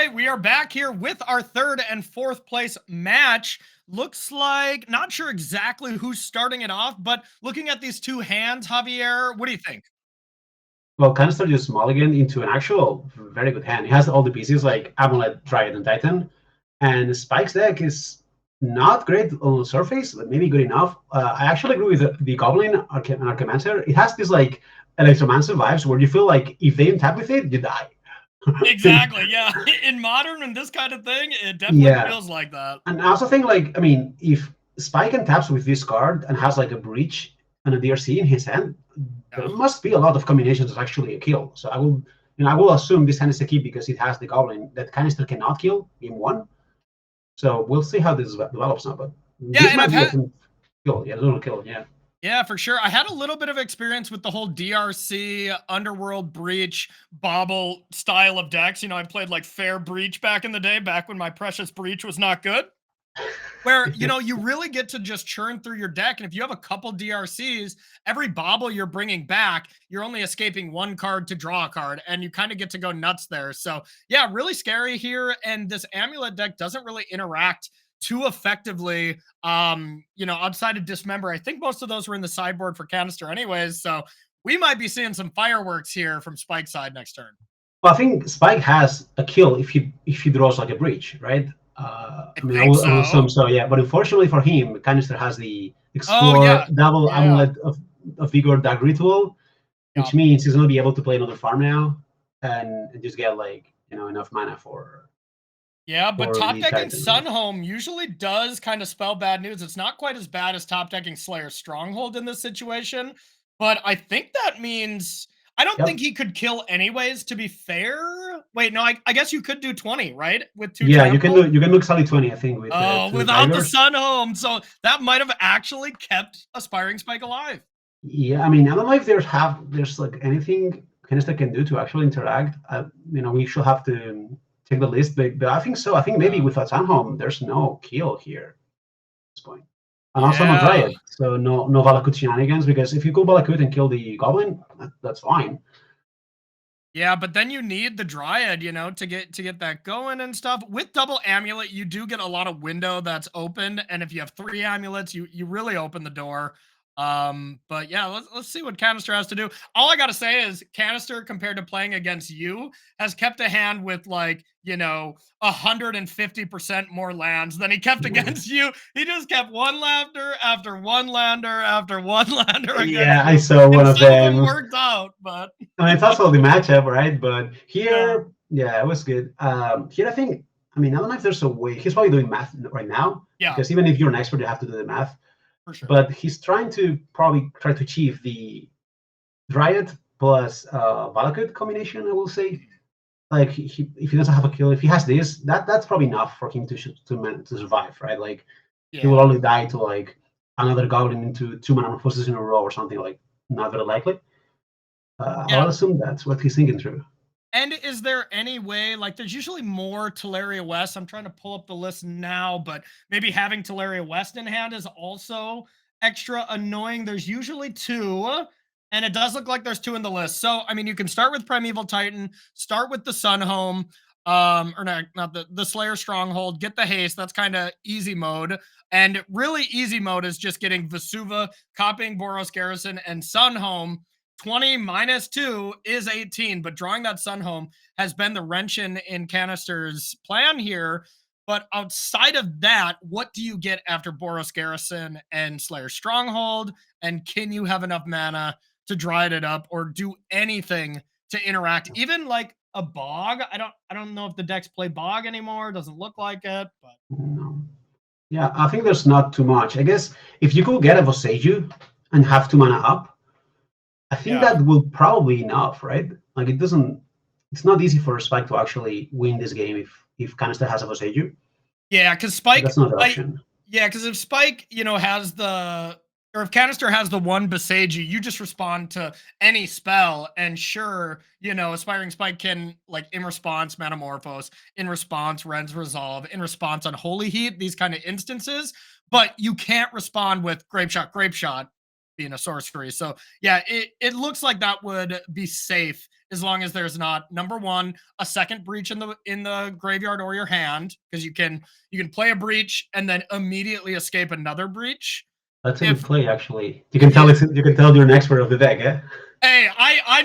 right, we are back here with our third and fourth place match. Looks like, not sure exactly who's starting it off, but looking at these two hands, Javier, what do you think? Well, Canister used Mulligan into an actual very good hand. He has all the pieces like Amulet, Dryad, and Titan. And Spike's deck is not great on the surface, but maybe good enough. I actually agree with the Goblin and Archimancer. It has this like Electromancer vibes where you feel like if they untap with it, you die. Exactly, yeah. In Modern and this kind of thing, it definitely Yeah. feels like that. And I also think, like, I mean, if Spike untaps with this card and has like a Breach and a DRC in his hand, there Yeah. must be a lot of combinations that's actually a kill. So I will assume this hand is a keep because it has the Goblin that Canister cannot kill game one. So we'll see how this develops now. But Yeah, this and might I've be a had kill, yeah, a little kill, yeah. Yeah, for sure. I had a little bit of experience with the whole DRC, Underworld Breach, Bobble style of decks. I played like Fair Breach back in the day, back when my Precious Breach was not good. Where, you really get to just churn through your deck. And if you have a couple DRCs, every Bobble you're bringing back, you're only escaping one card to draw a card. And you kind of get to go nuts there. So, yeah, really scary here. And this Amulet deck doesn't really interact too effectively, outside of Dismember. I think most of those were in the sideboard for Canister anyways. So we might be seeing some fireworks here from Spike's side next turn. Well, I think Spike has a kill if he draws like a Breach, right? I will assume so, yeah. But unfortunately for him, Canister has the Explore double Amulet of Vigor Dark Ritual, which means he's going to be able to play another farm now and just get like enough mana for. Yeah, but top decking Sunhome usually does kind of spell bad news. It's not quite as bad as top decking Slayer Stronghold in this situation, but I think that means I don't think he could kill anyways, to be fair. Wait, no, I guess you could do 20, right? With two trample? you can do exactly 20, I think, with without the Sunhome. So that might have actually kept Aspiringspike alive. Yeah, I mean, I don't know if there's like anything Canister can do to actually interact. We should have to take the list, but I think so. I think maybe with a Sunhome, there's no kill here at this point. And also no Dryad, so no Valakut shenanigans, because if you go Valakut and kill the Goblin, that's fine. Yeah, but then you need the Dryad, to get that going and stuff. With double Amulet, you do get a lot of window that's open, and if you have 3 Amulets, you really open the door. But yeah, let's see what Canister has to do. All I gotta say is Canister, compared to playing against you, has kept a hand with 150% more lands than he kept against you. He just kept one lander after one lander after one lander against you. I saw one of them. Worked out, but I mean, it's also the matchup, right? But here, yeah, it was good. Here, I think, I don't know if there's a way. He's probably doing math right now. Yeah. Because even if you're an expert, you have to do the math. For sure. But he's trying to achieve the Dryad plus Valakut combination, I will say. Like, if he doesn't have a kill, if he has this, that's probably enough for him to survive, right? Like, he will only die to like another Goblin into 2 Metamorphoses in a row or something, like not very likely. I'll assume that's what he's thinking through. And is there any way, like, there's usually more Teleria West. I'm trying to pull up the list now, but maybe having Teleria West in hand is also extra annoying. There's usually 2, and it does look like there's 2 in the list. So, I mean, you can start with Primeval Titan, start with the Sunhome, or not the Slayer Stronghold, get the haste. That's kind of easy mode. And really easy mode is just getting Vesuva, copying Boros Garrison, and Sunhome. 20 minus 2 is 18, but drawing that Sunhome has been the wrench in Canister's plan here. But outside of that, what do you get after Boros Garrison and Slayer Stronghold? And can you have enough mana to dry it up or do anything to interact? Even like a Bog. I don't know if the decks play Bog anymore. Doesn't look like it, but no. Yeah, I think there's not too much. I guess if you could get a Voseju and have 2 mana up, I think that will probably be enough, right? Like, it's not easy for Spike to actually win this game if Canister has a Voseju. Yeah, because Spike, that's not the option. Yeah, because if Spike, if Canister has the one Boseiju, you just respond to any spell, and sure, Aspiringspike can, like, in response Metamorphose, in response Ren's Resolve, in response Unholy Heat, these kind of instances, but you can't respond with Grape Shot, being a sorcery. So yeah, it looks like that would be safe as long as there's not, number one, a second breach in the graveyard or your hand, because you can play a breach and then immediately escape another breach. That's a good If play, actually. You can tell yeah, you can tell you're an expert of the deck, eh? hey, I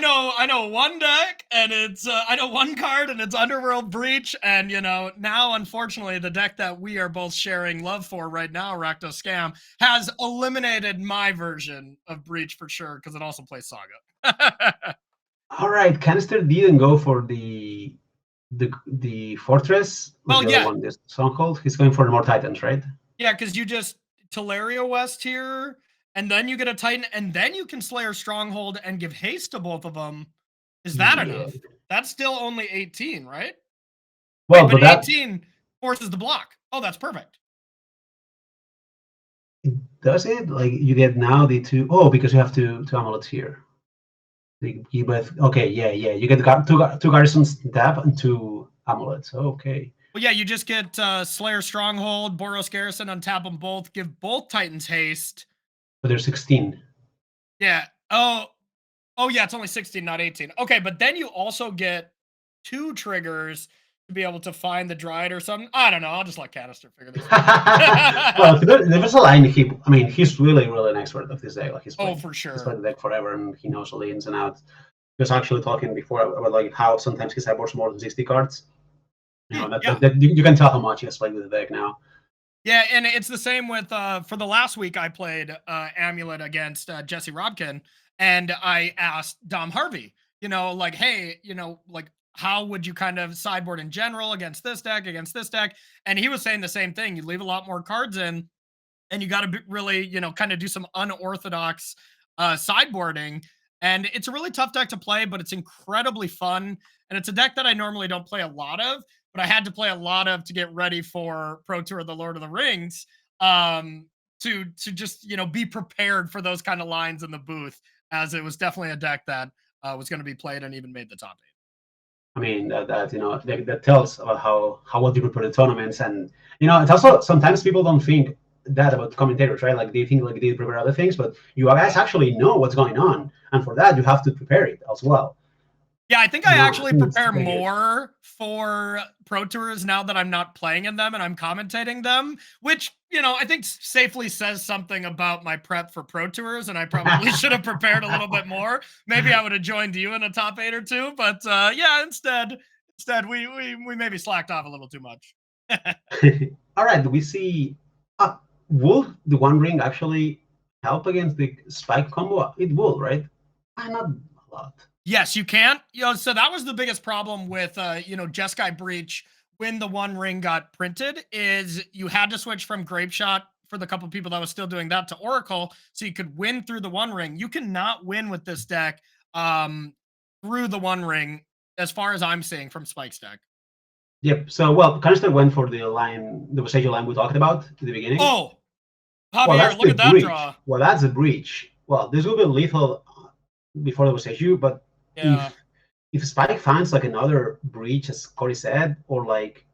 know one deck, and it's I know one card, and it's Underworld Breach, and now unfortunately the deck that we are both sharing love for right now, Rakdos Scam, has eliminated my version of Breach for sure because it also plays Saga. All right, Canister didn't go for the fortress, like Well, the other yeah, one, this stronghold. He's going for more titans, right? yeah, because you just Teleria West here, and then you get a Titan, and then you can Slayer Stronghold and give haste to both of them. Is that Yeah. enough? That's still only 18, right? Wait, Well, but but that 18 forces the block. Oh, that's perfect. does it. Like you get now the two. Oh, because you have two amulets here. You both. Okay, yeah. You get two garrisons tap and two amulets. Okay. Well, yeah, you just get Slayer Stronghold, Boros Garrison, untap them both, give both Titans haste. But there's 16. Yeah. Oh, yeah, it's only 16, not 18. Okay, but then you also get 2 triggers to be able to find the Dryad or something. I don't know. I'll just let Canister figure this Well, out. there was a line. I mean, he's really an expert of this deck. Like Oh, for he's played sure. the deck forever, and he knows all the ins and outs. He was actually talking before about like how sometimes he sideboards more than 60 cards. Yeah. You can tell how much he has played with the deck now. Yeah, and it's the same with for the last week I played Amulet against Jesse Robkin, and I asked Dom Harvey, like, hey, like how would you kind of sideboard in general against this deck, and he was saying the same thing. You leave a lot more cards in, and you got to really, kind of do some unorthodox sideboarding. And it's a really tough deck to play, but it's incredibly fun. And it's a deck that I normally don't play a lot of, but I had to play a lot of to get ready for Pro Tour of the Lord of the Rings. To just be prepared for those kind of lines in the booth, as it was definitely a deck that was going to be played and even made the top 8. I mean, that tells about how well you prepare the tournaments, and it's also sometimes people don't think that about commentators, right? Like they think like they prepare other things, but you guys actually know what's going on, and for that you have to prepare it as well. Yeah, I think I I actually think it's prepare very good. more for Pro Tours now that I'm not playing in them and I'm commentating them, which, I think safely says something about my prep for Pro Tours, and I probably should have prepared a little bit more. Maybe I would have joined you in a top 8 or 2, but yeah, instead we maybe slacked off a little too much. All right, we see. Will the One Ring actually help against the Spike combo? It will, right? Not a lot. Yes, you can. So that was the biggest problem with Jeskai Breach when the One Ring got printed, is you had to switch from Grape Shot for the couple people that was still doing that to Oracle, so you could win through the One Ring. You cannot win with this deck through the One Ring, as far as I'm seeing from Spike's deck. Yep. So, well, Canister went for the line, the Vestige line we talked about at the beginning. Oh, Well, Javier, that's look the at that breach. draw. Well, that's a breach. Well, this will be lethal before the Vestige, but Yeah. if Spike finds like another breach, as Corey said, or like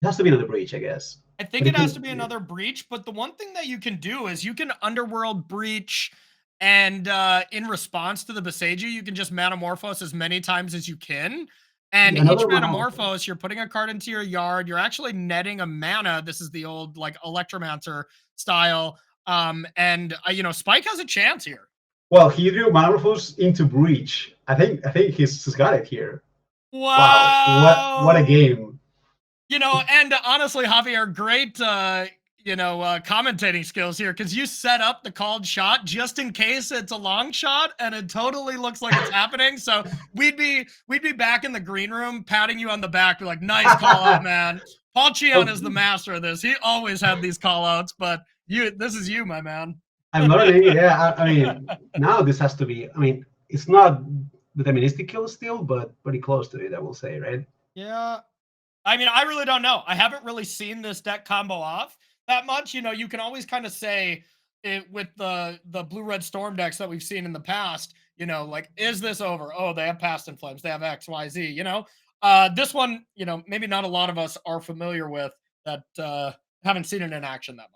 it has to be another breach, I guess. I think it has to be another breach, but the one thing that you can do is you can Underworld Breach, and in response to the Beseiju, you can just Manamorphose as many times as you can. And each Manamorphose, you're putting a card into your yard. You're actually netting a mana. This is the old like Electromancer style. And Spike has a chance here. Well, he drew Manamorphose into breach. I think he's got it here. Wow. What a game. And honestly, Javier, great, commentating skills here, because you set up the called shot just in case it's a long shot, and it totally looks like it's happening. So we'd be back in the green room patting you on the back, be like, nice call out, man. Paul Cheon is the master of this. He always had these call outs, but this is you, my man. I'm learning. Yeah, I mean, now this has to be. I mean, it's not deterministic kill still, but pretty close to it, I will say, right? Yeah. I mean, I really don't know. I haven't really seen this deck combo off that much. You can always kind of say it with the blue-red storm decks that we've seen in the past, like, is this over? Oh, they have Past in Flames. They have X, Y, Z, This one, maybe not a lot of us are familiar with that, haven't seen it in action that much.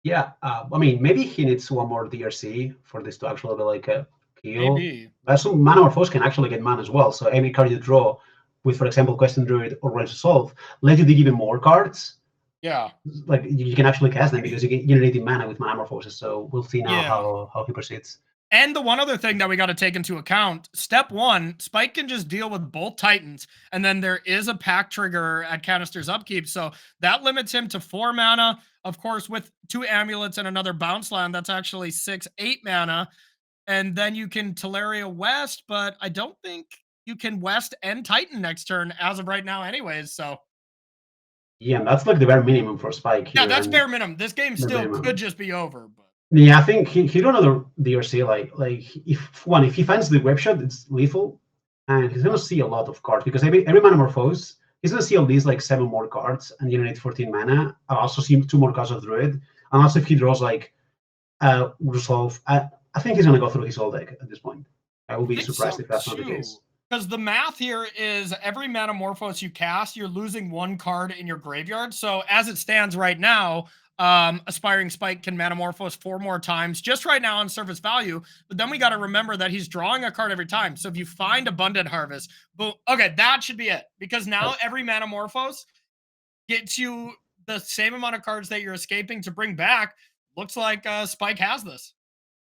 Yeah, I mean, maybe he needs one more DRC for this to actually be like a kill. Maybe. But some mana morphos can actually get mana as well. So every card you draw with, for example, Question Druid or Range to Solve, let you dig even more cards. Yeah. Like you can actually cast them because you get generating mana with mana morphoses. So we'll see now how he proceeds. And the one other thing that we got to take into account, step one, Spike can just deal with both Titans, and then there is a pack trigger at Canister's upkeep, so that limits him to 4 mana. Of course, with 2 amulets and another bounce land, that's actually 8 mana. And then you can Teleria West, but I don't think you can West and Titan next turn as of right now anyways, so. Yeah, that's like the bare minimum for Spike here. Yeah, that's bare minimum. This game still could just be over, but. Yeah, I think he don't know the DRC like if he finds the web shot, it's lethal, and he's gonna see a lot of cards because every mana morphose, he's gonna see at least like 7 more cards and generate 14 mana. I'll also see 2 more cards of Druid, and also if he draws like Resolve, I think he's gonna go through his whole deck at this point. I will be surprised if that's not the case. Because the math here is every mana morphose you cast, you're losing 1 card in your graveyard. So as it stands right now, Aspiringspike can Manamorphose 4 more times just right now on surface value, but then we got to remember that he's drawing a card every time. So if you find Abundant Harvest, boom, okay, that should be it, because now every Manamorphose gets you the same amount of cards that you're escaping to bring back. Looks like Spike has this.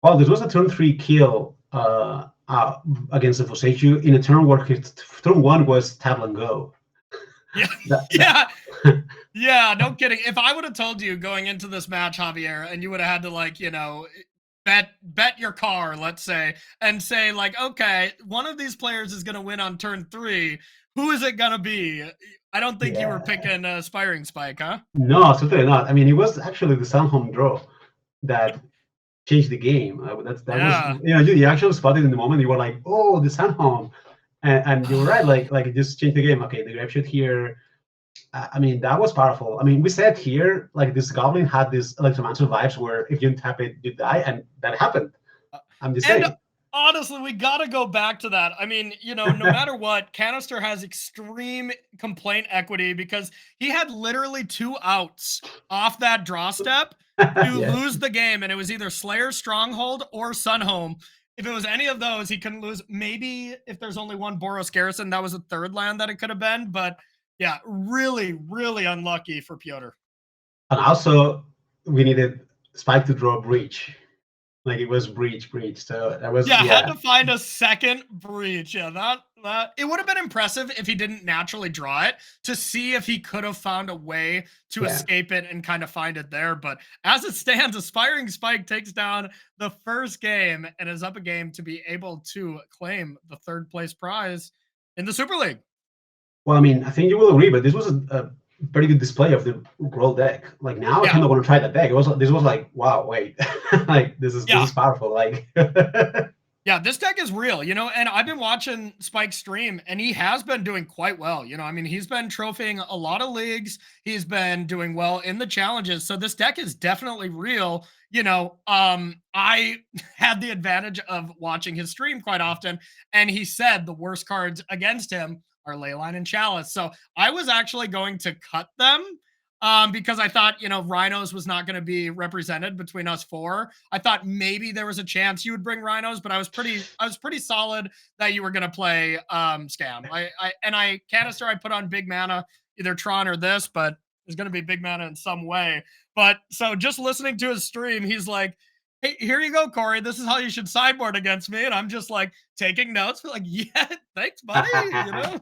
Well, this was a turn 3 kill against the Foseju in a turn where turn 1 was tap and go. Yeah. Yeah, no kidding. If I would have told you going into this match, Javier, and you would have had to, like, you know, bet your car, let's say, and say, like, okay, one of these players is going to win on turn 3. Who is it going to be? I don't think you were picking Aspiringspike, huh? No, certainly not. I mean, it was actually the Sunhome draw that changed the game. That was, you know, you actually spotted in the moment. You were like, oh, the Sunhome. And you were right, like it just changed the game. Okay, the grab shoot here. I mean, that was powerful. I mean, we said here, like, this Goblin had this Electromancer vibes where if you tap it, you die, and that happened. I'm just saying. Honestly, we got to go back to that. I mean, you know, no matter what, Canister has extreme complaint equity because he had literally 2 outs off that draw step to lose the game, and it was either Slayer Stronghold or Sunhome. If it was any of those, he couldn't lose. Maybe if there's only one Boros Garrison, that was a 3rd land that it could have been, but yeah, really, really unlucky for Piotr. And also, we needed Spike to draw Breach. Like, it was breach. So that was had to find a second breach. Yeah, that it would have been impressive if he didn't naturally draw it to see if he could have found a way to escape it and kind of find it there. But as it stands, Aspiringspike takes down the first game and is up a game to be able to claim the 3rd place prize in the Super League. Well, I mean, I think you will agree, but this was a pretty good display of the Gruul deck. Like, now I kind of want to try that deck. This was like, wow, wait, like this is powerful. Like, yeah, this deck is real, you know. And I've been watching Spike stream, and he has been doing quite well. You know, I mean, he's been trophying a lot of leagues. He's been doing well in the challenges. So this deck is definitely real. You know, I had the advantage of watching his stream quite often, and he said the worst cards against him are Leyline and Chalice. So I was actually going to cut them because I thought, you know, Rhinos was not going to be represented between us 4. I thought maybe there was a chance you would bring Rhinos, but I was pretty solid that you were going to play Scam. I Canister, I put on big mana, either Tron or this, but it's going to be big mana in some way. But so just listening to his stream, he's like, hey, here you go, Corey. This is how you should sideboard against me. And I'm just like taking notes. Like, yeah, thanks, buddy. You know?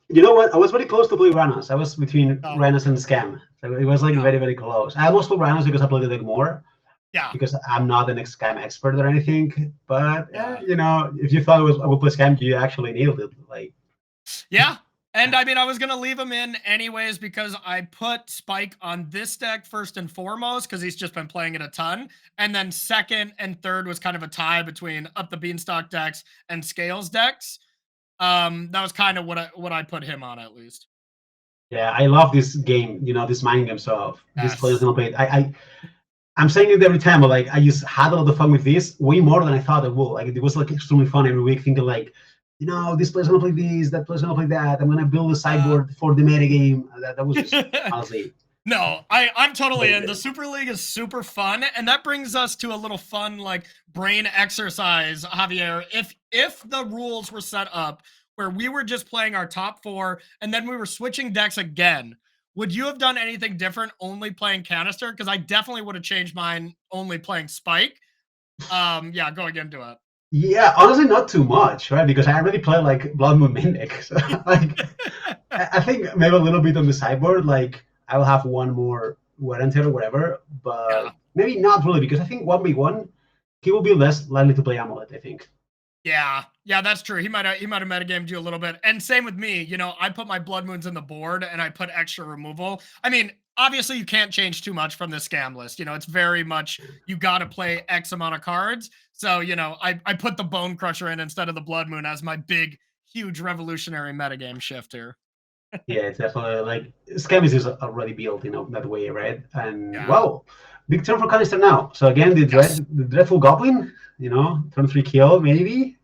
You know what? I was very close to play Rhinos. I was between Rhinos and Scam. So it was like very, very close. I almost played Rhinos because I played the deck more. Yeah. Because I'm not an Scam expert or anything. But, you know, if you thought I would play Scam, you actually nailed it. Like, yeah. And I mean, I was going to leave him in anyways because I put Spike on this deck first and foremost because he's just been playing it a ton. And then 2nd and 3rd was kind of a tie between Up the Beanstalk decks and Scales decks. That was kind of what I put him on, at least. Yeah, I love this game, you know, this mind game stuff. This player's going to play it. I'm saying it every time, but like, I just had a lot of fun with this, way more than I thought I would. Like, it was like extremely fun every week, thinking like, you know, this player's gonna play this, that player's gonna play that. I'm gonna build a sideboard for the meta game. That was just honestly No, I'm totally Very in. The good. Super League is super fun, and that brings us to a little fun like brain exercise, Javier. If the rules were set up where we were just playing our top four and then we were switching decks again, would you have done anything different only playing Canister? Because I definitely would have changed mine only playing Spike. Yeah, going into it. Yeah, honestly, not too much, right? Because I already play like Blood Moon Mimic. So, like, I think maybe a little bit on the sideboard. Like, I'll have one more wear and tear or whatever, but Yeah. maybe not really because I think 1v1 he will be less likely to play Amulet. I think. Yeah, that's true. He might have metagamed you a little bit. And same with me. I put my blood moons in the board and I put extra removal. I mean, obviously you can't change too much from the scam list. It's very much you got to play X amount of cards. So, I put the Bone Crusher in instead of the Blood Moon as my big, huge revolutionary metagame shift here. Yeah, it's definitely like Scamis is already built, that way, right? And Yeah. well, big turn for Canister now. So again, Yes. the dreadful goblin, turn 3 kill maybe.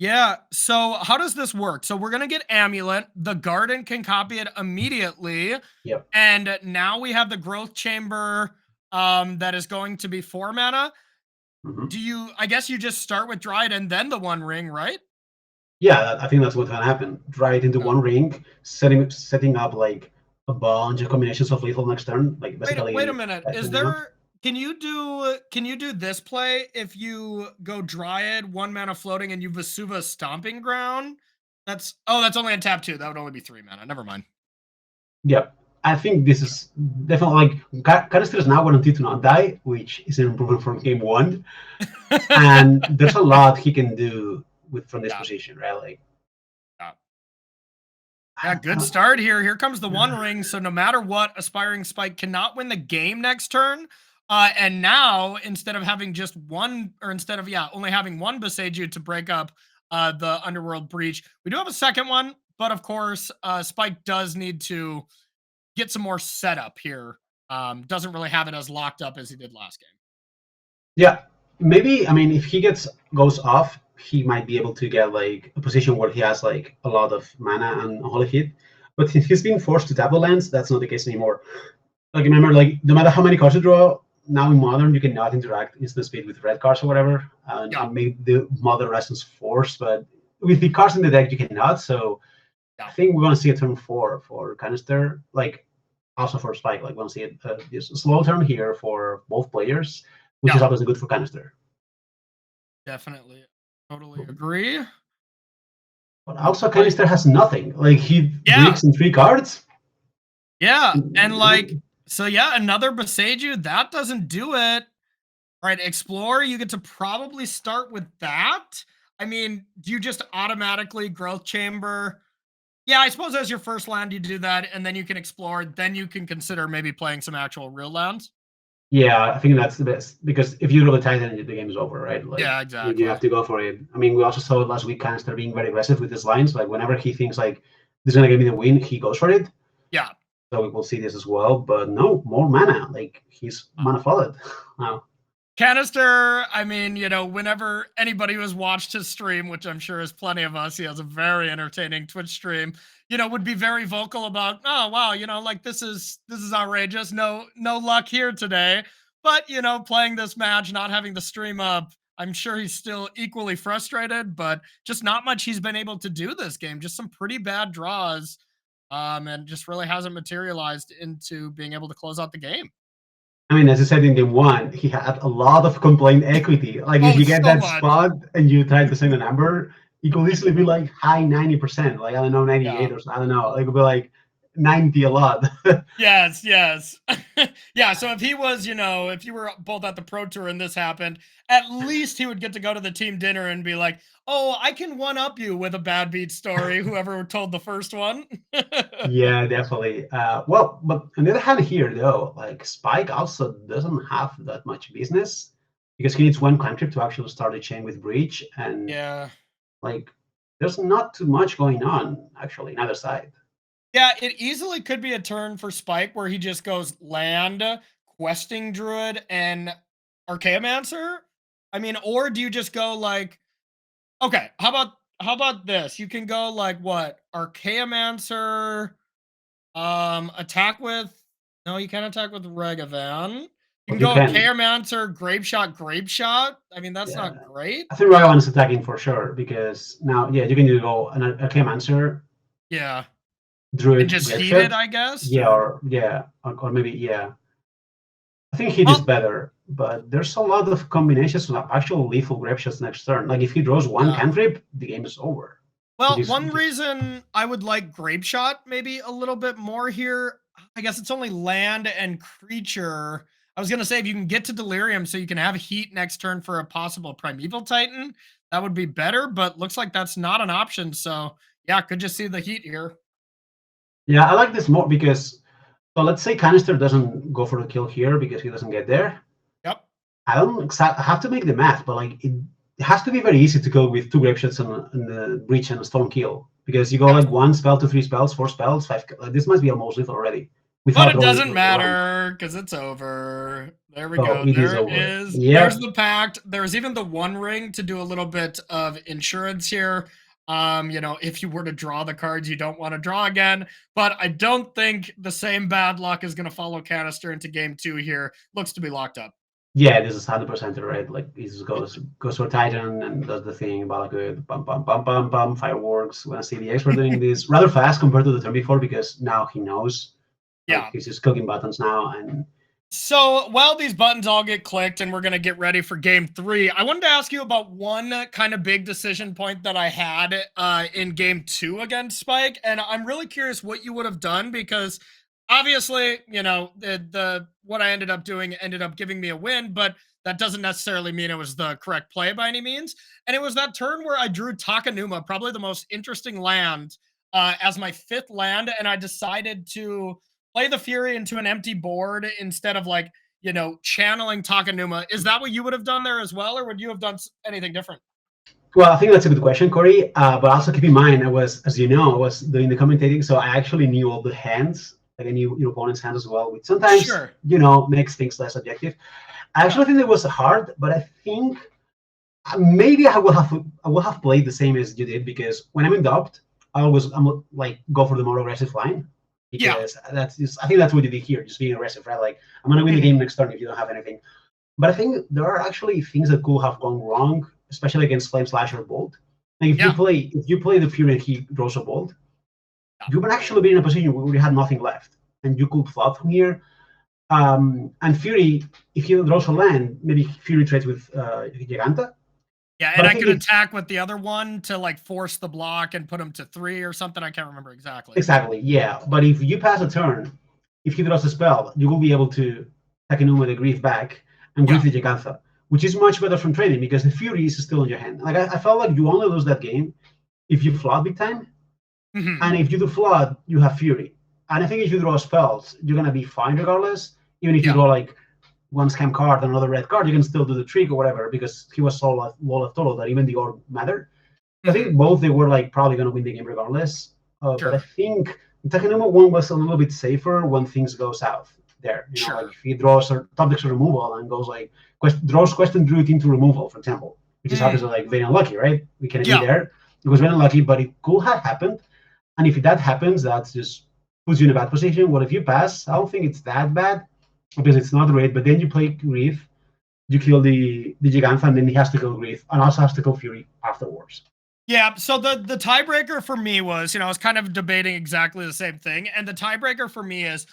Yeah. So how does this work? So we're gonna get Amulet. The Garden can copy it immediately. Yep. And now we have the Growth Chamber that is going to be 4 mana. Hmm. I guess you just start with Dryad and then the One Ring, right? Yeah, I think that's what's gonna happen. Right into Oh. one ring, setting up like a bunch of combinations of lethal next turn, like Wait a basically minute. Is setting up. there can you do this play if you go Dryad, 1 mana floating, and you Vesuva Stomping Ground? That's only on tap 2. That would only be 3 mana. Never mind. Yep. I think this is definitely like Canister is now guaranteed to not die, which is an improvement from game one. And there's a lot he can do from this Yeah. position, right? Like, Yeah. Yeah, good start here. Here comes the One Ring. So no matter what, Aspiringspike cannot win the game next turn. And now instead of having just one, or instead of only having one Boseiju to break up the Underworld Breach, we do have a second one. But of course, Spike does need to get some more setup here. Doesn't really have it as locked up as he did last game. yeah, maybe. I mean, if he goes off, he might be able to get like a position where he has like a lot of mana and holy hit. But if he's being forced to double lands, that's not the case anymore. Like remember, like no matter how many cards you draw, now in modern you cannot interact instant speed with red cards or whatever. Yeah. And maybe the modern lessons forced, but with the cards in the deck you cannot. So Yeah. I think we're gonna see a turn 4 for Canister, like also for Spike. Like we're gonna see this slow turn here for both players, which is Yeah. obviously good for Canister. Definitely. Totally agree. But also Like, Canister has nothing. Like he yeah. breaks in 3 cards. Yeah. And like, so yeah, another Boseiju, that doesn't do it. Right, Explorer, you get to probably start with that. I mean, do you just automatically Growth Chamber? Yeah, I suppose as your first land, you do that, and then you can explore. Then you can consider maybe playing some actual real lands. Yeah, I think that's the best because if you roll a Titan, the game is over, right? Like Yeah, you exactly. have to go for it. I mean, we also saw last week Canister being very aggressive with his lines. Like whenever he thinks like this is gonna give me the win, he goes for it. Yeah. So we will see this as well. But no, more mana. Like he's mana flooded now. Canister, I mean, whenever anybody who has watched his stream, which I'm sure is plenty of us, he has a very entertaining Twitch stream, would be very vocal about, oh wow, like this is outrageous. No luck here today. But, playing this match, not having the stream up, I'm sure he's still equally frustrated, but just not much he's been able to do this game. Just some pretty bad draws. And just really hasn't materialized into being able to close out the game. I mean, as I said in game one, he had a lot of complaint equity. Like if Oh, you get so that much. spot and you try to send a number, it could easily be like high 90%. Like I don't know, 98 Yeah. or I don't know. Like it could be like 90 a lot. Yes. Yeah, so if he was, if you were both at the Pro Tour and this happened, at least he would get to go to the team dinner and be like, oh, I can one-up you with a bad beat story, whoever told the first one. Yeah, definitely. Well, but on the other hand, here though, like Spike also doesn't have that much business because he needs one cantrip to actually start a chain with Breach, and Yeah. like there's not too much going on actually. Another side. Yeah, it easily could be a turn for Spike where he just goes land, questing druid, and Archaeomancer. I mean, or do you just go like, okay, how about this? You can go like what? Archaeomancer, attack with No, you can't attack with Regavan. You But can you go with can. Chaomancer, Grape Shot, Grape Shot. I mean, that's Yeah. not great, I think but Ragavan is attacking for sure because now, yeah, you can either go an Arcane Answer, yeah. And Druid, just heat it, Grapeshot, I guess. yeah, Or or maybe, yeah. I think Heat is well, better, but there's a lot of combinations of actual lethal Grapeshots next turn. Like if he draws one yeah. cantrip, the game is over. Well, Because one reason I would like Grape Shot maybe a little bit more here, I guess it's only land and creature. I was gonna say if you can get to Delirium so you can have heat next turn for a possible Primeval Titan, that would be better, but looks like that's not an option. So yeah, could just see the heat here. yeah, I like this more because so let's say Canister doesn't go for the kill here because he doesn't get there. Yep. I have to make the math, but like it has to be very easy to go with two grape shots and the breach and a storm kill because you go Yeah. like 1 spell to 3 spells, 4 spells, 5. Like, this must be almost lethal already But without it drawing doesn't into the run. matter because it's over. There we So go. it is There it over. is. There's Yep. the pact. There's even the one ring to do a little bit of insurance here. If you were to draw the cards you don't want to draw again. But I don't think the same bad luck is going to follow Canister into game 2 here. Looks to be locked up. Yeah, this is 100% right. Like he just goes for Titan and does the thing, Balakut, bum bum bum bum bum, fireworks. When I see the expert doing this rather fast compared to the turn before because now he knows. Like Yeah. he's just cooking buttons now and So while these buttons all get clicked and we're going to get ready for game 3, I wanted to ask you about one kind of big decision point that I had in game 2 against Spike. And I'm really curious what you would have done because obviously, the what I ended up doing ended up giving me a win, but that doesn't necessarily mean it was the correct play by any means. And it was that turn where I drew Takanuma, probably the most interesting land, as my 5th land. And I decided to play the Fury into an empty board instead of channeling Takanuma. Is that what you would have done there as well, or would you have done anything different? well, I think that's a good question, Corey. But also keep in mind, I was, as you know, I was doing the commentating, so I actually knew all the hands. Like I knew your opponent's hands as well, which sometimes Sure. makes things less objective. I actually think it was hard, but I think maybe I will have played the same as you did because when I'm in doubt, I'm like go for the more aggressive line because that's just, I think that's what you did here, just being aggressive, right? Like I'm gonna win the game next turn if you don't have anything. But I think there are actually things that could have gone wrong, especially against Flame Slash or Bolt. Like if you play the Fury and he draws a Bolt, you would actually be in a position where you had nothing left, and you could flop from here. And Fury, if he draws a land, maybe Fury trades with Giganta. Yeah, and I could attack with the other one to like force the block and put him to 3 or something. I can't remember exactly. Exactly, yeah. But if you pass a turn, if he draws a spell, you will be able to Takenuma the Grief back and Grief the Giganta, which is much better from trading because the Fury is still in your hand. Like I felt like you only lose that game if you flood big time, and if you do flood, you have Fury. And I think if you draw spells, you're gonna be fine regardless. Even if you draw like one scam card and another red card, you can still do the trick or whatever because he was so low of total that even the orb mattered. I think both they were like probably gonna win the game regardless. But I think Takenuma one was a little bit safer when things go south there. You know, like if he draws a top decks removal and goes like draws Question Druid into removal, for example, which is obviously like very unlucky, right? We can be there. It was very unlucky, but it could have happened. And if that happens, that just puts you in a bad position. Well, if you pass, I don't think it's that bad because it's not great. But then you play Grief, you kill the Giganta, and then he has to kill Grief, and also has to kill Fury afterwards. Yeah, so the tiebreaker for me was, I was kind of debating exactly the same thing. And the tiebreaker for me is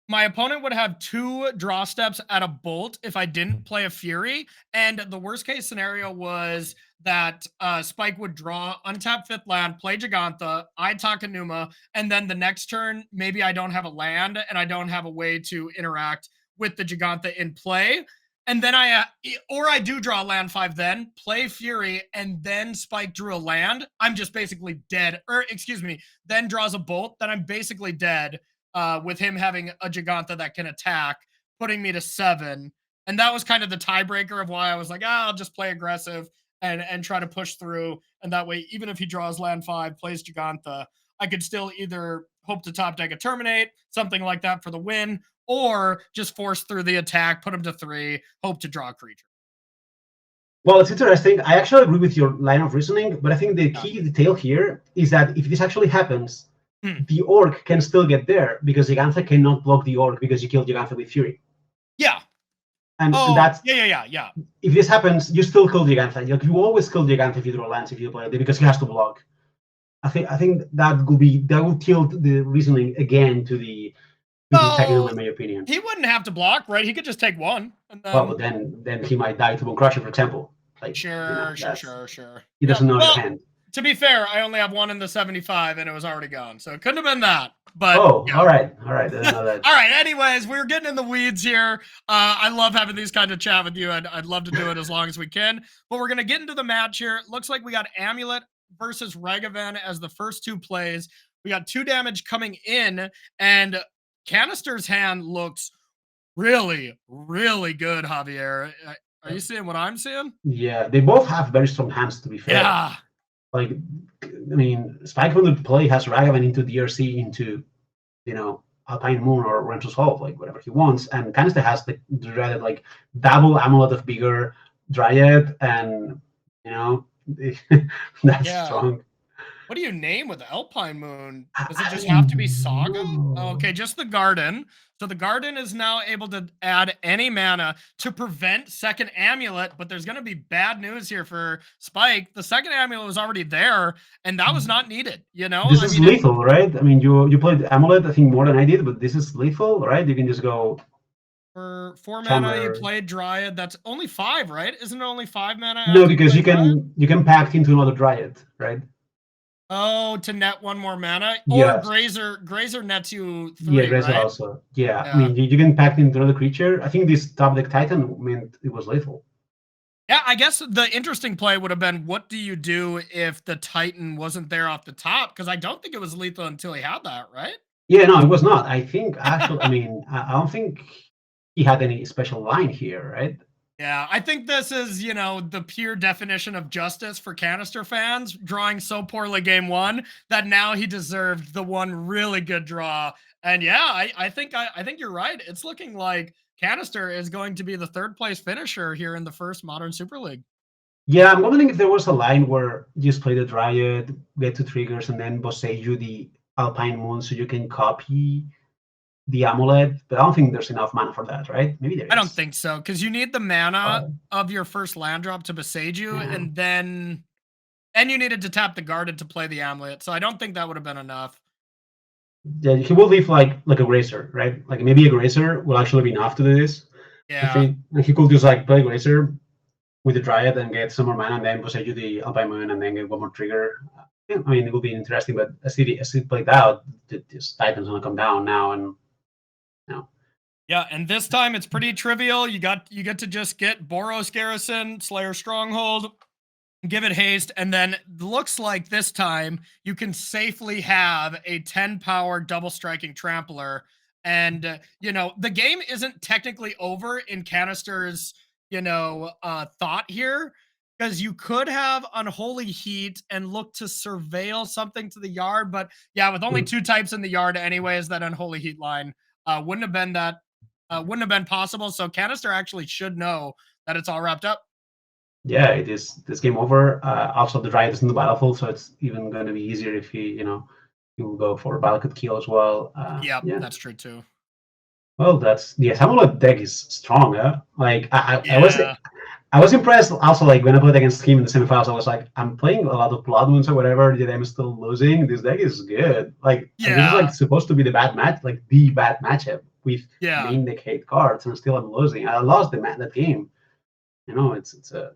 my opponent would have 2 draw steps at a Bolt if I didn't play a Fury. And the worst case scenario was that Spike would draw, untap 5th land, play Giganta, I Takenuma, and then the next turn, maybe I don't have a land and I don't have a way to interact with the Giganta in play. And then I do draw land 5 then, play Fury, and then Spike drew a land. I'm just basically dead. Or, excuse me, then draws a Bolt, then I'm basically dead with him having a Giganta that can attack, putting me to 7. And that was kind of the tiebreaker of why I was like, I'll just play aggressive and try to push through. And that way, even if he draws land 5, plays Giganta, I could still either hope to top deck a Terminate, something like that for the win, or just force through the attack, put him to 3, hope to draw a creature. Well, it's interesting. I actually agree with your line of reasoning, but I think the key detail here is that if this actually happens, the Orc can still get there because Gigantha cannot block the Orc because you killed Gigantha with Fury. Yeah. And that's yeah. If this happens, you still kill Gigantha. You always kill Gigantha if you draw lands if you play it because he has to block. I think that would tilt the reasoning again to the second number, in my opinion. He wouldn't have to block, right? He could just take one. And then... Well, but then he might die to Bone Crusher, for example. Like, sure. He doesn't know your hand. To be fair, I only have one in the 75, and it was already gone, so it couldn't have been that. But all right. I didn't know that. All right. Anyways, we're getting in the weeds here. I love having these kind of chat with you. I'd love to do it as long as we can. But we're gonna get into the match here. Looks like we got Amulet versus Ragavan as the first two plays. We got 2 damage coming in, and Canister's hand looks really, really good, Javier. Are you seeing what I'm seeing? Yeah, they both have very strong hands, to be fair. Yeah. Like, I mean, Spike from the play has Ragavan into DRC, into, Alpine Moon or Rento's Hall, like whatever he wants. And Kanister has the dreaded, like, double Amulet of Vigor Dryad, and, that's strong. What do you name with Alpine Moon? Does it just have to be Saga? Oh, okay, just the Garden. So the Garden is now able to add any mana to prevent second Amulet, but there's going to be bad news here for Spike. The second Amulet was already there, and that was not needed, This is lethal, right? I mean, you played Amulet, I think, more than I did, but this is lethal, right? You can just go... For 4 mana, you played Dryad. That's only 5, right? Isn't it only 5 mana? No, because you can pact into another Dryad, right? Oh, to net 1 more mana? Yes. Or Grazer nets you 3, yeah, Grazer right? also. Yeah, I mean, you can pact into another creature. I think this top deck Titan meant it was lethal. Yeah, I guess the interesting play would have been, what do you do if the Titan wasn't there off the top? Because I don't think it was lethal until he had that, right? Yeah, no, it was not. I think, actually, I mean, I don't think he had any special line here, right? Yeah, I think this is, the pure definition of justice for Canister fans, drawing so poorly game 1 that now he deserved the one really good draw. And yeah, I think you're right. It's looking like Canister is going to be the 3rd place finisher here in the first Modern Super League. Yeah, I'm wondering if there was a line where you just play the Dryad, get 2 triggers, and then Boseiju the Alpine Moon so you can copy the Amulet, but I don't think there's enough mana for that, right? Maybe there is. I don't think so, because you need the mana of your first land drop to Boseiju, and then you needed to tap the Garden to play the Amulet, so I don't think that would have been enough. Yeah, he will leave like a Grazer, right? Like maybe a Grazer will actually be enough to do this. Yeah. I think he could just like play Grazer with the Dryad and get some more mana, and then Boseiju the Alpine Moon, and then get 1 more trigger. Yeah, I mean, it will be interesting, but as it played out, this Titan's gonna come down now, and Yeah, and this time it's pretty trivial. You get to just get Boros Garrison, Slayer Stronghold, give it haste, and then looks like this time you can safely have a 10 power double striking trampler. And the game isn't technically over in Canister's thought here, because you could have Unholy Heat and look to surveil something to the yard, but yeah, with only 2 types in the yard anyways, that Unholy Heat line wouldn't have been possible. So Canister actually should know that it's all wrapped up. Yeah, it is. This game over. Also, the Dryad is in the battlefield, so it's even going to be easier if he will go for Valakut kill as well. Yeah, that's true too. Well, the Amulet deck is strong. Like I was impressed. Also, like when I played against him in the semifinals, I was like, I'm playing a lot of Blood Moons or whatever, yet I'm still losing. This deck is good. Like this is like supposed to be the bad matchup with main deck hate cards, and still I'm losing. I lost that game. It's a.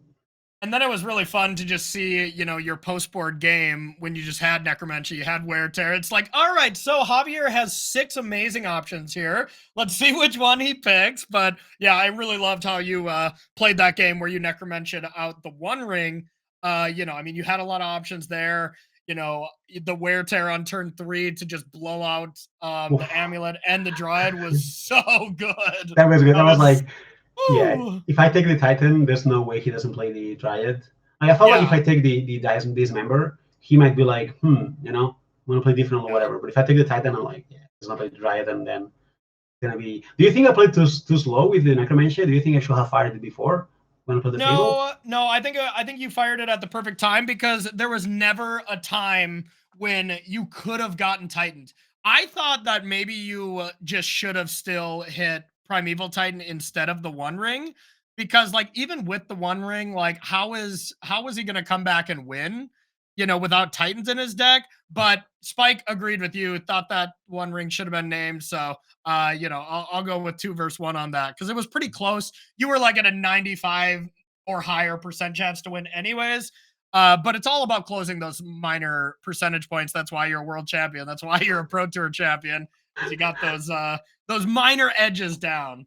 And then it was really fun to just see, your post-board game when you just had Necromancy, you had Wear Tear. It's like, all right, so Javier has 6 amazing options here. Let's see which one he picks. But yeah, I really loved how you played that game where you Necromancy out the One Ring. I mean, you had a lot of options there. The Wear Tear on turn 3 to just blow out the Amulet and the Dryad was so good. That was good. That was like... Yeah, if I take the Titan, there's no way he doesn't play the Dryad. I felt like if I take the Dismember, he might be like, I'm going to play different or whatever. But if I take the Titan, I'm like, he's not play the Dryad, and then it's going to be... Do you think I played too slow with the Necromancy? Do you think I should have fired it before Want to put the table? No, I think you fired it at the perfect time, because there was never a time when you could have gotten Titaned. I thought that maybe you just should have still hit Primeval Titan instead of the One Ring, because like even with the One Ring, like how is he going to come back and win? Without Titans in his deck. But Spike agreed with you, thought that One Ring should have been named. So, I'll go with 2 versus 1 on that, because it was pretty close. You were like at a 95 or higher percent chance to win anyways. But it's all about closing those minor percentage points. That's why you're a world champion. That's why you're a pro tour champion, because you got those minor edges down.